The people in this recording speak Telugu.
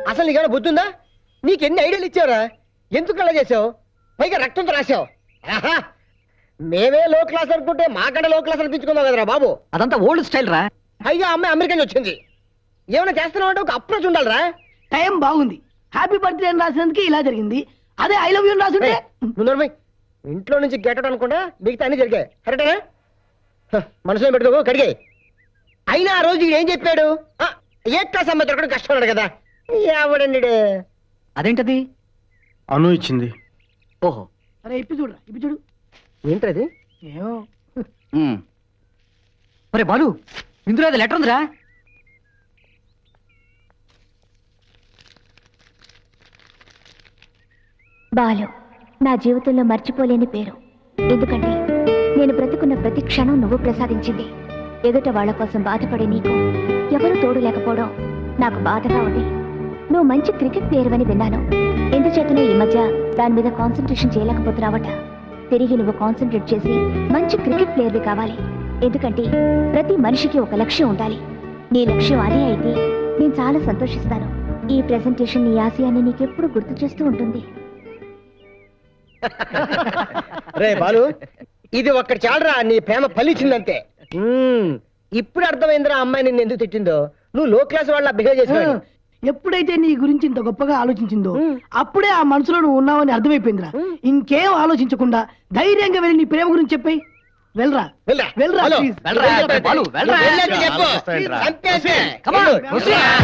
అసలు నీకేమైనా బుద్ధి ఉందా? నీకెన్ని ఐడియాలు ఇచ్చావురా? ఎందుకు అలా చేసావు? పైగా రక్తంతో రాసావు. ఆహా! మేమే లో క్లాస్ అనుకుంటే మాకంటే లో క్లాస్ అనిపించుకున్నావు కదరా బాబు. అదంతా ఓల్డ్ స్టైల్ రా. పైగా అమ్మాయి అమెరికా నుంచి వచ్చింది. ఏమైనా చేస్తున్నావు అంటే ఒక అప్రోచ్ ఉండాలిరా. టైం బాగుంది, హ్యాపీ బర్త్డే అని రాసినందుకు ఇలా జరిగింది. అదే ఐ లవ్ యూ రాసుంటే ముందు ఇంట్లో నుంచి గెటౌట్ అనుకుంటా మిగతా అన్ని జరిగాయి. కరెక్టేనా? మనసులో పెట్టుకో, కడిగే. అయినా ఆ రోజు ఏం చెప్పాడు? ఏ క్లాస్ అమ్మాయి దొరకడం కష్టం అన్నాడు కదా. ఎవడండి? అదేంటది? అను ఇచ్చింది. ఓహో, అరే ఇప్పి చూడరా, ఇప్పి చూడు. ఏంటది? ఏమో ఒరే బాలు, ఇందులో అది లెటర్ ఉందిరా. బాలు నా జీవితంలో మర్చిపోలేని పేరు. ఎందుకంటే నేను బ్రతుకున్న ప్రతి క్షణం నువ్వు ప్రసాదించింది. ఎదుట వాళ్ల కోసం బాధపడే నీకు ఎవరు తోడు లేకపోవడం నాకు బాధగా ఉంది. నువ్వు మంచి క్రికెట్ ప్లేయర్ అని విన్నాను. ఎందుచేతనో ఈ మధ్య దాని మీద కాన్సన్ట్రేషన్ చేయలేకపోతున్నావట. తిరిగి నువ్వు కాన్సన్ట్రేట్ చేసి మంచి క్రికెట్ ప్లేయర్వి కావాలి. ఎందుకంటే ప్రతి మనిషికి ఒక లక్ష్యం ఉండాలి. నీ లక్ష్యం అదే అయితే నేను చాలా సంతోషిస్తాను. ఈ ప్రెజెంటేషన్ నీ ఆశయాన్ని నీకెప్పుడు గుర్తు చేస్తూ ఉంటుంది. రే బాలు, ఇది ఒక్కటి చాలరా, నీ ప్రేమ ఫలించిందంతే. ఇప్పుడు అర్థమైందిరా అమ్మాయి నిన్ను ఎందుకు తిట్టిందో. నువ్వు లో క్లాస్ వాళ్ళ బిహేవ్ చేసావు. ఎప్పుడైతే నీ గురించి ఇంత గొప్పగా ఆలోచించిందో అప్పుడే ఆ మనసులో నువ్వు ఉన్నావని అర్థమైపోయిందిరా. ఇంకేం ఆలోచించకుండా ధైర్యంగా వెళ్ళి నీ ప్రేమ గురించి చెప్పాయి. వెళ్ళరా వెళ్ళరా, వెళ్ళరా హలో, please. వెళ్ళరా, బాలు, వెళ్ళరా. వెళ్ళొద్దు చెప్పు. వెళ్ళొద్దు. చంపేసే. Come on, proceed.